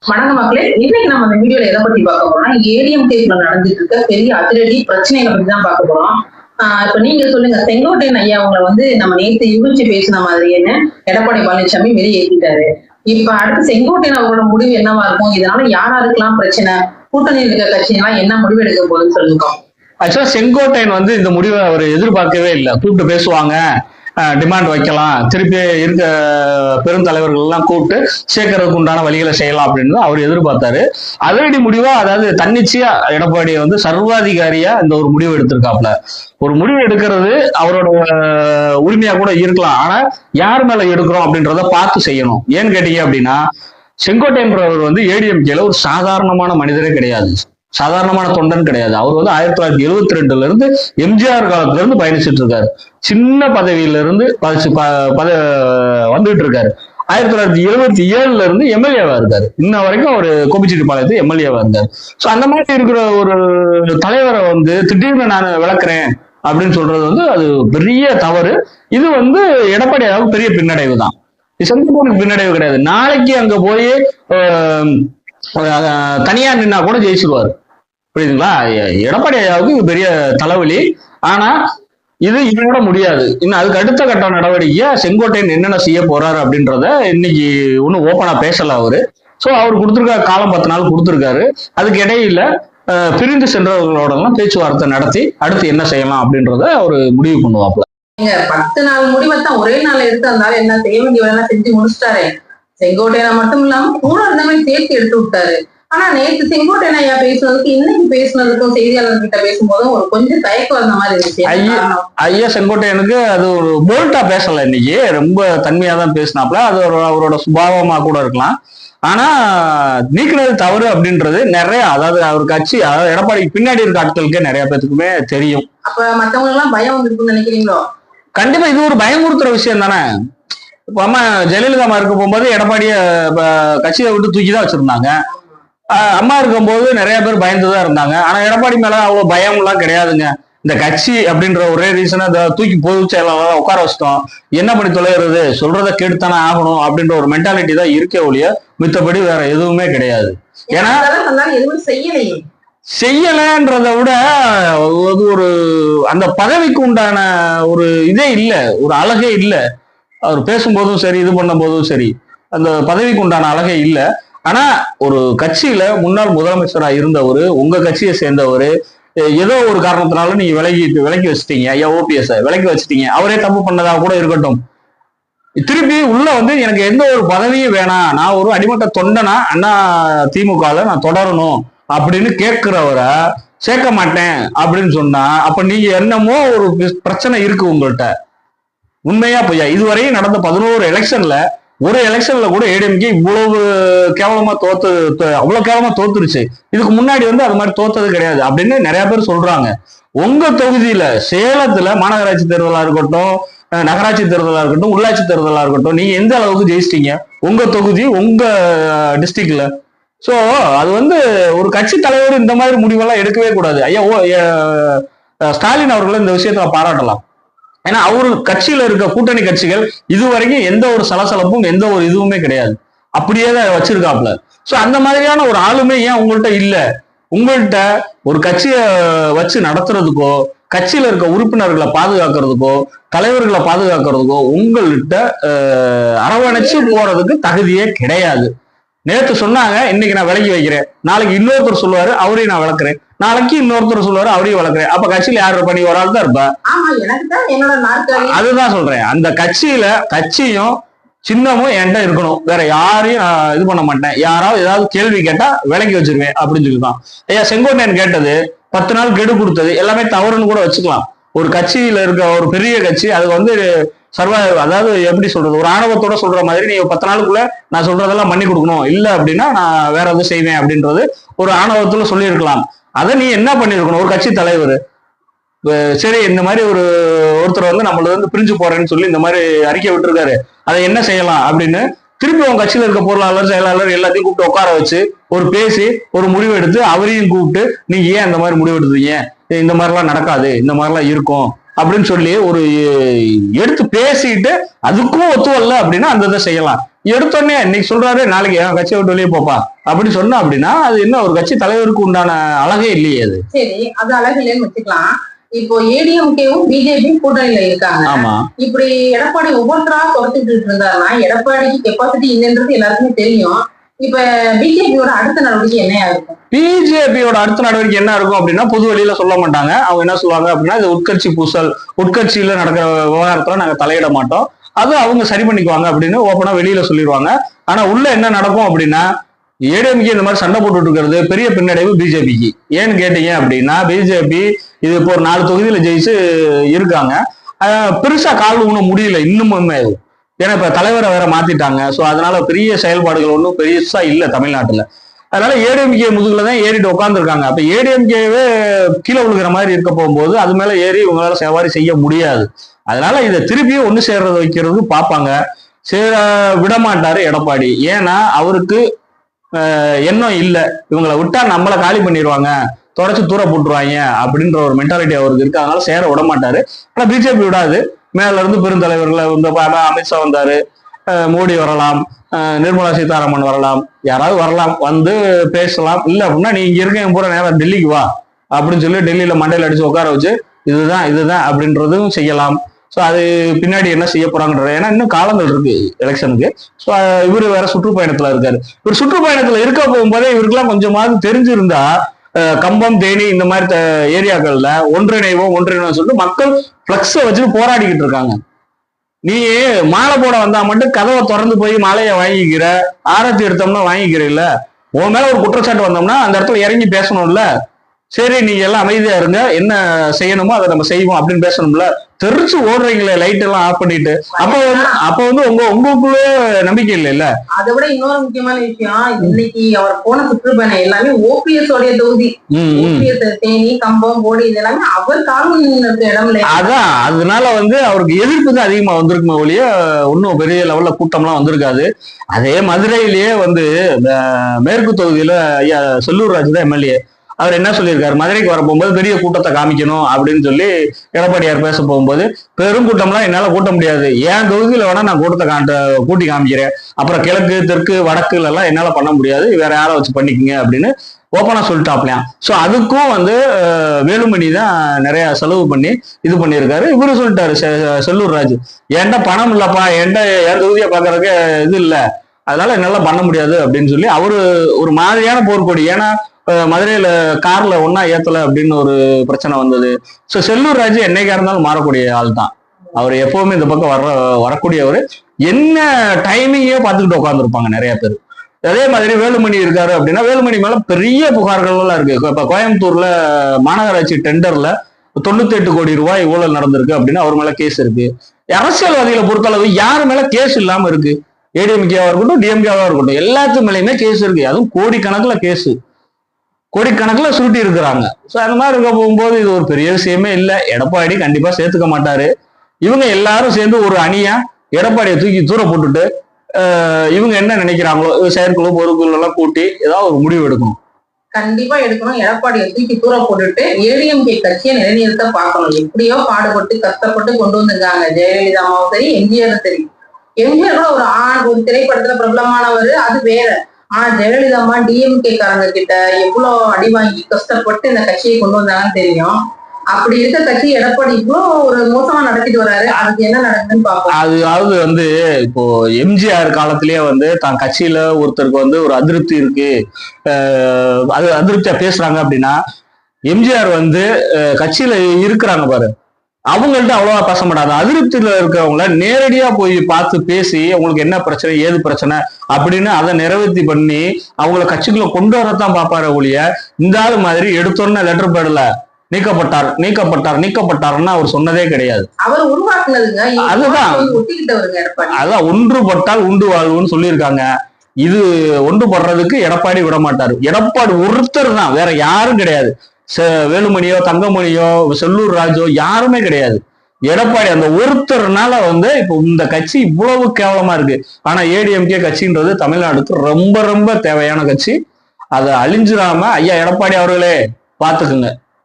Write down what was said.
வணக்கம் மக்களே. இன்னைக்கு நம்ம அந்த வீடியோல எதை பத்தி பார்க்க போறோம்னா, ஏடிஎம்கேக்குள்ள நடந்துட்டு இருக்க பெரிய அதிரடி பிரச்சனைகளை பத்தி தான் பார்க்க போறோம். இப்ப நீங்க சொல்லுங்க, செங்கோட்டையன் ஐயா அவங்களை நம்ம நேத்து யூகிச்சு பேசின மாதிரியே எடப்பாடி பழனிசாமி வெளியேற்றிட்டாரு. இப்ப அடுத்து செங்கோட்டையன் அவரோட முடிவு என்னவா இருக்கும்? இதனால யாராருக்கெல்லாம் பிரச்சனை? கூட்டணியில் இருக்க கட்சிகள்லாம் என்ன முடிவு எடுக்க போகுதுன்னு சொல்லுங்க. ஆக்சுவலா செங்கோட்டையன் இந்த முடிவை அவர் எதிர்பார்க்கவே இல்லை. கூப்பிட்டு பேசுவாங்க, டிமாண்ட் வைக்கலாம், திருப்பி இருக்க பெருந்தலைவர்கள் எல்லாம் கூப்பிட்டு சேர்க்கறதுக்கு உண்டான வழிகளை செய்யலாம் அப்படின்னு அவர் எதிர்பார்த்தாரு. அதிரடி முடிவா, அதாவது தன்னிச்சையா எடப்பாடி சர்வாதிகாரியா இந்த ஒரு முடிவு எடுத்திருக்காப்ல. ஒரு முடிவு எடுக்கிறது அவரோட உரிமையா கூட இருக்கலாம், ஆனா யார் மேல எடுக்கிறோம் அப்படின்றத பார்த்து செய்யணும். ஏன்னு கேட்டீங்க அப்படின்னா, செங்கோட்டையன்றவர் ஏடிஎம்கேல ஒரு சாதாரணமான மனிதரே கிடையாது, சாதாரணமான தொண்டன் கிடையாது. அவர் 1972 இருந்து எம்ஜிஆர் காலத்துல இருந்து பயணிச்சுட்டு இருக்காரு. சின்ன பதவியில இருந்து வந்துட்டு இருக்காரு. 1977 இருந்து எம்எல்ஏவா இருக்காரு. இன்ன வரைக்கும் ஒரு கோபிச்செட்டிப்பாளையத்து எம்எல்ஏவா இருக்காரு. சோ அந்த மாதிரி இருக்கிற ஒரு தலைவரை திடீர்னு நான் விளக்குறேன் அப்படின்னு சொல்றது அது பெரிய தவறு. இது எடப்பாடியாவுக்கு பெரிய பின்னடைவு தான். செங்கோட்டையனுக்கு பின்னடைவு கிடையாது. நாளைக்கு அங்க போய் தனியா நின்னா கூட ஜெயிச்சிருவாரு. புரியுதுங்களா? எடப்பாடி ஐயாவுக்கு பெரிய தலைவலி. ஆனா இது இதோட முடியாது. இன்னும் அதுக்கு அடுத்த கட்ட நடவடிக்கையா செங்கோட்டையன் என்னென்ன செய்ய போறாரு அப்படின்றத இன்னைக்கு ஒன்னும் ஓப்பனா பேசல அவரு. சோ அவர் கொடுத்திருக்க காலம் 10 நாள் கொடுத்திருக்காரு. அதுக்கு இடையில பிரிந்து சென்றவர்களோட எல்லாம் பேச்சுவார்த்தை நடத்தி அடுத்து என்ன செய்யலாம் அப்படின்றத அவரு முடிவு பண்ணுவாப்ல. 10 நாள் முடிவைத்தான் ஒரே நாள் எடுத்து அந்த என்ன செய்ய வேண்டியவெல்லாம் செஞ்சு முடிச்சிட்டாரு. செங்கோட்டையனை மட்டும் இல்லாம கூட இருந்தவங்க சேர்த்து எடுத்து விட்டாரு. ஆனா நேற்று செங்கோட்டையன் ஐயா பேசுனதுக்கு இன்னைக்கு பேசுனதுக்கும் செய்தியாளர்கிட்ட பேசும்போதும் ஒரு கொஞ்சம் தயக்கம் வந்த மாதிரி இருந்துச்சு. ஐயா செங்கோட்டையனுக்கு அது ஒரு போல்ட்டா பேசல, இன்னைக்கு ரொம்ப தன்மையா தான் பேசினாப்ல. அது அவரோட சுபாவமா கூட இருக்கலாம். ஆனா நீக்கினது தவறு அப்படின்றது நிறைய, அதாவது அவர் கட்சி, அதாவது எடப்பாடிக்கு பின்னாடி இருக்க ஆட்களுக்கே நிறைய பேத்துக்குமே தெரியும். அப்ப மத்தவங்க எல்லாம் பயம் வந்துருக்குன்னு நினைக்கிறீங்களோ? கண்டிப்பா இது ஒரு பயமுறுத்துற விஷயம் தானே. இப்ப அம்மா ஜெயலலிதா அம்மா இருக்க போகும்போது எடப்பாடிய கட்சியை விட்டு தூக்கி தான் வச்சிருந்தாங்க. அம்மா இருக்கும்போது நிறைய பேர் பயந்துதான் இருந்தாங்க. ஆனா எடப்பாடி மேல அவ்வளவு பயம் எல்லாம் கிடையாதுங்க. இந்த கட்சி அப்படின்ற ஒரே ரீசனா தூக்கி பொதுச் செயலாளர் உட்கார வச்சிட்டோம், என்ன பண்ணி தொலைகிறது, சொல்றதை கேட்டுத்தானே ஆகணும் அப்படின்ற ஒரு மென்டாலிட்டி தான் இருக்கே ஒழிய மித்தபடி வேற எதுவுமே கிடையாது. ஏன்னா செய்யலன்றதை விட ஒரு அந்த பதவிக்கு உண்டான ஒரு இதே இல்லை, ஒரு அழகே இல்லை. அவர் பேசும்போதும் சரி, இது பண்ணும் போதும் சரி, அந்த பதவிக்கு உண்டான அழகே இல்லை. ஆனா ஒரு கட்சியில முன்னாள் முதலமைச்சரா இருந்தவர், உங்க கட்சியை சேர்ந்தவர், ஏதோ ஒரு காரணத்தினால நீங்க விலக்கி வச்சுட்டீங்க. ஐயா ஓபிஎஸ் விலக்கி வச்சுட்டீங்க, அவரே தப்பு பண்ணதா கூட இருக்கட்டும். திருப்பி உள்ள எனக்கு எந்த ஒரு பதவியும் வேணாம், நான் ஒரு அடிமட்ட தொண்டனா அண்ணா திமுகல நான் தொடரணும் அப்படின்னு கேட்கிறவரை சேர்க்க மாட்டேன் அப்படின்னு சொன்னா, அப்ப நீங்க என்னமோ ஒரு பிரச்சனை இருக்கு உங்கள்கிட்ட. உண்மையா பொய்யா? இதுவரையும் நடந்த 11 எலெக்ஷன்ல ஒரு எலெக்ஷன்ல கூட ஏடிஎம்கே இவ்வளவு கேவலமா அவ்வளவு கேவலமா தோத்துருச்சு. இதுக்கு முன்னாடி அது மாதிரி தோத்தது கிடையாது அப்படின்னு நிறைய பேர் சொல்றாங்க. உங்க தொகுதியில சேலத்துல மாநகராட்சி தேர்தலா இருக்கட்டும், நகராட்சி தேர்தலா இருக்கட்டும், உள்ளாட்சி தேர்தலா இருக்கட்டும், நீங்க எந்த அளவுக்கு ஜெயிச்சிட்டீங்க உங்க தொகுதி, உங்க டிஸ்ட்ரிக்ட்ல. சோ அது ஒரு கட்சி தலைவர் இந்த மாதிரி முடிவெல்லாம் எடுக்கவே கூடாது. ஐயா ஸ்டாலின் அவர்களை இந்த விஷயத்துல பாராட்டலாம். ஏன்னா அவரு கட்சியில இருக்க கூட்டணி கட்சிகள் இதுவரைக்கும் எந்த ஒரு சலசலப்பும் எந்த ஒரு இதுவுமே கிடையாது, அப்படியே தான் வச்சிருக்காப்ல. சோ அந்த மாதிரியான ஒரு ஆளுமை ஏன் உங்கள்கிட்ட இல்ல? உங்கள்கிட்ட ஒரு கட்சியை வச்சு நடத்துறதுக்கோ, கட்சியில இருக்க உறுப்பினர்களை பாதுகாக்கிறதுக்கோ, தலைவர்களை பாதுகாக்கிறதுக்கோ உங்கள்கிட்ட அரவணைச்சு போறதுக்கு தகுதியே கிடையாது. நேற்று சொன்னாங்க, இன்னைக்கு நான் விலகி வைக்கிறேன், நாளைக்கு இன்னொருத்தர் சொல்லுவாரு அவரையும் நான் விளக்குறேன், நாளைக்கு இன்னொருத்தர் சொல்லுவாரு அவரையும் வளர்க்குறேன். அப்ப கட்சியில யாரு பண்ணி ஒரு ஆள் தான் இருப்பா. அதுதான் சொல்றேன், அந்த கட்சியும் சின்னமும் என்கிட்ட இருக்கணும், வேற யாரையும் இது பண்ண மாட்டேன். யாராவது ஏதாவது கேள்வி கேட்டா விலக்கி வச்சிருவேன் அப்படின்னு சொல்லிதான். ஐயா செங்கோட்டையன் கேட்டது 10 நாள் கெடு கொடுத்தது எல்லாமே தவறுன்னு கூட வச்சுக்கலாம். ஒரு கட்சியில இருக்க ஒரு பெரிய கட்சி அது அதாவது எப்படி சொல்றது, ஒரு ஆணவத்தோட சொல்ற மாதிரி நீ 10 நாளுக்குள்ள நான் சொல்றதெல்லாம் பண்ணி கொடுக்கணும், இல்ல அப்படின்னா நான் வேற எதுவும் செய்வேன் அப்படின்றது ஒரு ஆணவத்துல சொல்லியிருக்கலாம். அதை நீ என்ன பண்ணிருக்கணும்? ஒரு கட்சி தலைவர் சரி இந்த மாதிரி ஒருத்தர் நம்மள பிரிஞ்சு போறேன்னு சொல்லி இந்த மாதிரி அறிக்கை விட்டுருக்காரு, அதை என்ன செய்யலாம் அப்படின்னு திருப்பி உங்க கட்சியில இருக்க பொருளாளர் செயலாளர் எல்லாத்தையும் கூப்பிட்டு உட்கார வச்சு ஒரு பேசி ஒரு முடிவு எடுத்து அவரையும் கூப்பிட்டு நீங்க ஏன் இந்த மாதிரி முடிவு எடுத்தீங்க, இந்த மாதிரிலாம் நடக்காது, இந்த மாதிரிலாம் இருக்கும் அப்படின்னு சொல்லி ஒரு எடுத்து பேசிட்டு அதுக்கும் ஒத்து வரல அப்படின்னா அந்த இதை செய்யலாம். எடுத்தோடனே இன்னைக்கு சொல்றாரு நாளைக்கு கட்சியை விட்டு வெளியே போப்பா அப்படி சொன்னா அப்படின்னா அது என்ன ஒரு கட்சி தலைவருக்கு உண்டான அழகே இல்லையே அது. சரி, அது அழகு இல்லைன்னு வச்சுக்கலாம். இப்போ ஏடிஎம்கேவும் பிஜேபி கூட்டணியில இருக்காங்க. ஆமா, இப்படி எடப்பாடி ஒவ்வொருத்தரா துரத்திட்டு இருந்தாருன்னா எடப்பாடிக்கு கெப்பாசிட்டி இல்லைன்றது எல்லாருக்குமே தெரியும். இப்ப பிஜேபியோட அடுத்த நடவடிக்கை என்னையா இருக்கும்? பிஜேபியோட அடுத்த நடவடிக்கை என்ன இருக்கும் அப்படின்னா பொது வெளியில சொல்ல மாட்டாங்க. அவங்க என்ன சொல்லுவாங்க அப்படின்னா இது உட்கட்சி பூசல், உட்கட்சியில நடக்கிற விவகாரத்துல நாங்க தலையிட மாட்டோம், அது அவங்க சரி பண்ணிக்குவாங்க அப்படின்னு ஓப்பனா வெளியில சொல்லிடுவாங்க. ஆனா உள்ள என்ன நடக்கும் அப்படின்னா ஏடிஎம்கே இந்த மாதிரி சண்டை போட்டுட்டு இருக்கிறது பெரிய பின்னடைவு பிஜேபிக்கு. ஏன்னு கேட்டீங்க அப்படின்னா பிஜேபி இது இப்போ ஒரு 4 தொகுதியில ஜெயிச்சு இருக்காங்க. பெருசா கால் ஊன முடியல இன்னுமுமே. ஏன்னா இப்ப தலைவரை வேற மாத்திட்டாங்க. ஸோ அதனால பெரிய செயல்பாடுகள் ஒன்றும் பெருசா இல்லை தமிழ்நாட்டுல. அதனால ஏடிஎம்கே முதுகுல தான் ஏறிட்டு உட்காந்துருக்காங்க. அப்ப ஏடிஎம்கேவே கீழே விழுகிற மாதிரி இருக்க போகும்போது அது மேல ஏறி இவங்களால சவாரி செய்ய முடியாது. அதனால இதை திருப்பியும் ஒண்ணு சேர்றது வைக்கிறது பார்ப்பாங்க. சேர விட மாட்டாரு எடப்பாடி. ஏன்னா அவருக்கு எண்ணம் இல்லை, இவங்களை விட்டா நம்மளை காலி பண்ணிடுவாங்க, தொடச்சு தூர போட்டுருவாங்க அப்படின்ற ஒரு மென்டாலிட்டி அவருக்கு இருக்கு. அதனால சேர விட மாட்டாரு. ஆனா பிஜேபி விடாது. மேல இருந்து பெருந்தலைவர்களை இந்த அமித்ஷா வந்தாரு, மோடி வரலாம், நிர்மலா சீதாராமன் வரலாம், யாராவது வரலாம், வந்து பேசலாம். இல்ல அப்படின்னா நீ இங்க இருக்க பூரா நேரம் டெல்லிக்கு வா அப்படின்னு சொல்லி டெல்லியில மண்டையில அடிச்சு உட்கார வச்சு இதுதான் அப்படின்றதும் செய்யலாம். ஸோ அது பின்னாடி என்ன செய்ய போறாங்கன்றது, ஏன்னா இன்னும் காலங்கள் இருக்கு எலெக்ஷனுக்கு. ஸோ இவரு வேற சுற்றுப்பயணத்துல இருக்காரு. இவர் சுற்றுப்பயணத்துல இருக்க போகும்போதே இவருக்குலாம் கொஞ்சமாவது தெரிஞ்சிருந்தா கம்பம், தேனி இந்த மாதிரி ஏரியாக்கள்ல ஒன்றிணைவோம் சொல்லிட்டு மக்கள் பிளக்ஸை வச்சுட்டு போராடிக்கிட்டு இருக்காங்க. நீ மாலை போட வந்தா மட்டும் கதவை திறந்து போய் மாலையை வாங்கிக்கிற, ஆரத்தி எடுத்தோம்னா வாங்கிக்கிற, இல்ல உன் மேல ஒரு குற்றச்சாட்டு வந்தோம்னா அந்த இடத்துல இறங்கி பேசணும்ல. சரி நீங்க எல்லாம் அமைதியா இருங்க, என்ன செய்யணுமோ அதை நம்ம செய்வோம் அப்படின்னு பேசணும்ல. தெரிச்சு ஓடுறீங்களே லைட் எல்லாம் ஆஃப் பண்ணிட்டு. அப்ப வந்து உங்களுக்குள்ளே நம்பிக்கை இல்ல. அதை விட இன்னொரு முக்கியமான விஷயம், இன்னைக்கு அவர் போன சுற்றுப்பயணம் எல்லாமே ஓபிஎஸ் உடைய தொகுதி. தேனி, கம்பம், போடி இது எல்லாமே அவர் காலனியில் இருக்க இடம் இல்லை. அதான் அதனால வந்து அவருக்கு எதிர்ப்பு தான் அதிகமா வந்திருக்குமே ஒழிய ஒன்னும் பெரிய லெவல்ல கூட்டம்லாம் வந்திருக்காது. அதே மதுரையிலேயே வந்து மேற்கு தொகுதியில ஐயா செல்லூர் ராஜ் தான் எம்எல்ஏ. அவர் என்ன சொல்லியிருக்காரு, மதுரைக்கு வர போகும்போது பெரிய கூட்டத்தை காமிக்கணும் அப்படின்னு சொல்லி எடப்பாடியார் பேச போகும்போது, பெரும் கூட்டம்லாம் என்னால கூட்ட முடியாது, என் தொகுதியில வேணா நான் கூட்டத்தை கூட்டி காமிக்கிறேன், அப்புறம் கிழக்கு, தெற்கு, வடக்குல எல்லாம் என்னால பண்ண முடியாது, வேற யாரை வச்சு பண்ணிக்கங்க அப்படின்னு ஓப்பனா சொல்லிட்டாப்லையாம். ஸோ அதுக்கும் வந்து வேலுமணி தான் நிறைய செலவு பண்ணி இது பண்ணியிருக்காரு. இவரு சொல்லிட்டாரு செல்லூர் ராஜு, என்கிட்ட பணம் இல்லப்பா, என்கிட்ட என் தொகுதியை பார்க்கறதுக்கு இது இல்லை, அதனால என்னால பண்ண முடியாது அப்படின்னு சொல்லி அவரு ஒரு மாதிரியான போர்க்கொடி. ஏன்னா மதுரையில கார்ல ஒன்னா ஏத்தல அப்படின்னு ஒரு பிரச்சனை வந்தது. ஸோ செல்லூர் ராஜு என்னைக்கா இருந்தாலும் மாறக்கூடிய ஆள் தான். அவர் எப்பவுமே இந்த பக்கம் வரக்கூடியவர். என்ன டைமிங்கே பார்த்துக்கிட்டு உட்காந்துருப்பாங்க நிறைய பேர். அதே மாதிரி வேலுமணி இருக்காரு அப்படின்னா வேலுமணி மேல பெரிய புகார்கள் எல்லாம் இருக்கு. இப்ப கோயம்புத்தூர்ல மாநகராட்சி டெண்டர்ல 98 கோடி ரூபாய் ஊழல் நடந்திருக்கு அப்படின்னு அவர் மேல கேஸ் இருக்கு. அரசியல்வாதிகளை பொறுத்தளவு யாரு மேல கேஸ் இல்லாம இருக்கு? ஏடிஎம்கேவா இருக்கட்டும், டிஎம்கேவா இருக்கட்டும், எல்லாத்து மேலேயுமே கேஸ் இருக்கு. அதுவும் கோடிக்கணக்குல கேஸ், கோடிக்கணக்கில் சுருட்டி இருக்கிறாங்க. ஸோ அந்த மாதிரி இருக்க போகும்போது இது ஒரு பெரிய விஷயமே இல்லை. எடப்பாடி கண்டிப்பா சேர்த்துக்க மாட்டாரு. இவங்க எல்லாரும் சேர்ந்து ஒரு அணியா எடப்பாடியை தூக்கி தூர போட்டுட்டு இவங்க என்ன நினைக்கிறாங்களோ செயற்குழு பொறுப்புகள் எல்லாம் கூட்டி ஏதாவது ஒரு முடிவு எடுக்கணும். கண்டிப்பா எடுக்கணும். எடப்பாடியை தூக்கி தூர போட்டுட்டு ஏடிஎம்கே கட்சியை நிலைநிறுத்த பார்க்கணும். எப்படியோ பாடுபட்டு கஷ்டப்பட்டு கொண்டு வந்திருக்காங்க. ஜெயலலிதாவும் சரி, எம்ஜிஆரும் சரி. எம்ஜிஆர் கூட ஒரு திரைப்படத்துல பிரபலமானவர், அது வேற. ஆனா ஜெயலலிதாமா டிஎம்கே காரங்க கிட்ட எவ்வளவு அடி வாங்கி கஷ்டப்பட்டு இந்த கட்சியை கொண்டு வந்தாங்கன்னு தெரியும். அப்படி இருக்க கட்சி எடப்பாடி இவ்வளவு ஒரு மோசமா நடத்திட்டு வராரு. அதுக்கு என்ன நடக்குதுன்னு பாப்போம். அதாவது வந்து இப்போ எம்ஜிஆர் காலத்திலேயே வந்து தான் கட்சியில ஒருத்தருக்கு வந்து ஒரு அதிருப்தி இருக்கு, அது அதிருப்தியா பேசுறாங்க அப்படின்னா எம்ஜிஆர் வந்து கட்சியில இருக்கிறாங்க பாரு, அவங்கள்ட்ட அவ்வளவா பேச மாட்டாங்க. அதிருப்தியில இருக்கிறவங்கள நேரடியா போய் பார்த்து பேசி அவங்களுக்கு என்ன பிரச்சனை, ஏது பிரச்சனை அப்படின்னு அதை நிறைவேற்றி பண்ணி அவங்கள கட்சிக்குள்ள கொண்டு வரத்தான் பார்ப்பாரு ஒழிய இந்த ஆள் மாதிரி எடுத்தோன்னு லெட்டர் பேர்ல நீக்கப்பட்டார்னா அவர் சொன்னதே கிடையாது. அவர் உருவாக்குனதுங்க. அதுதான் அதான் ஒன்றுபட்டால் உண்டு வாழ்வுன்னு சொல்லியிருக்காங்க. இது ஒன்றுபடுறதுக்கு எடப்பாடி விட மாட்டாரு. எடப்பாடி ஒருத்தர் தான், வேற யாரும் கிடையாது. வேலுமணியோ, தங்கமணியோ, செல்லூர் ராஜோ யாருமே கிடையாது. எடப்பாடி அந்த ஒருத்தர்னால வந்து இப்போ இந்த கட்சி இவ்வளவு கேவலமா இருக்கு. ஆனா ஏடிஎம்கே கட்சின்றது தமிழ்நாடுக்கு ரொம்ப ரொம்ப தேவையான கட்சி. அதை அழிஞ்சிடாம ஐயா எடப்பாடி அவர்களே பாத்துக்குங்க.